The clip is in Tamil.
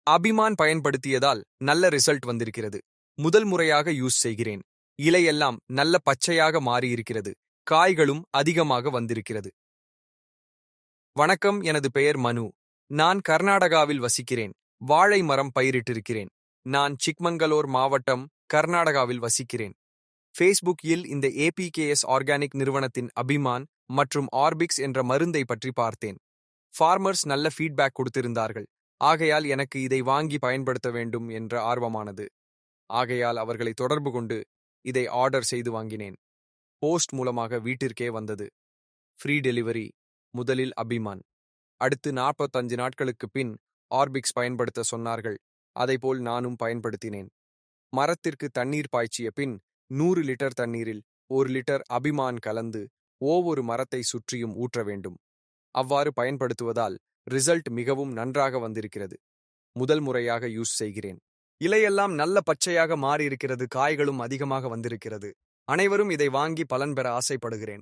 அபிமான் பயன்படுத்தியதால் நல்ல ரிசல்ட் வந்திருக்கிறது. முதல் முறையாக யூஸ் செய்கிறேன். இலையெல்லாம் நல்ல பச்சையாக மாறியிருக்கிறது. காய்களும் அதிகமாக வந்திருக்கிறது. வணக்கம், எனது பெயர் மனு. நான் கர்நாடகாவில் வசிக்கிறேன். வாழை மரம் பயிரிட்டிருக்கிறேன். நான் சிக்மங்களூர் மாவட்டம், கர்நாடகாவில் வசிக்கிறேன். ஃபேஸ்புக்கில் இந்த ஏபிகேஎஸ் ஆர்கானிக் நிறுவனத்தின் அபிமான் மற்றும் ஆர்பிக்ஸ் என்ற மருந்தை பற்றி பார்த்தேன். ஃபார்மர்ஸ் நல்ல ஃபீட்பேக் கொடுத்திருந்தார்கள். ஆகையால் எனக்கு இதை வாங்கி பயன்படுத்த வேண்டும் என்ற ஆர்வமானது. ஆகையால் அவர்களை தொடர்பு கொண்டு இதை ஆர்டர் செய்து வாங்கினேன். போஸ்ட் மூலமாக வீட்டிற்கே வந்தது. Free delivery. முதலில் அபிமான், அடுத்து 45 நாட்களுக்கு பின் ஆர்பிக்ஸ் பயன்படுத்த சொன்னார்கள். அதைப்போல் நானும் பயன்படுத்தினேன். மரத்திற்கு தண்ணீர் பாய்ச்சிய பின் 100 லிட்டர் தண்ணீரில் 1 லிட்டர் அபிமான் கலந்து ஒவ்வொரு மரத்தை சுற்றியும் ஊற்ற வேண்டும். அவ்வாறு பயன்படுத்துவதால் ரிசல்ட் மிகவும் நன்றாக வந்திருக்கிறது. முதல் முறையாக யூஸ் செய்கிறேன். இலையெல்லாம் நல்ல பச்சையாக மாறியிருக்கிறது. காய்களும் அதிகமாக வந்திருக்கிறது. அனைவரும் இதை வாங்கி பலன் பெற ஆசைப்படுகிறேன்.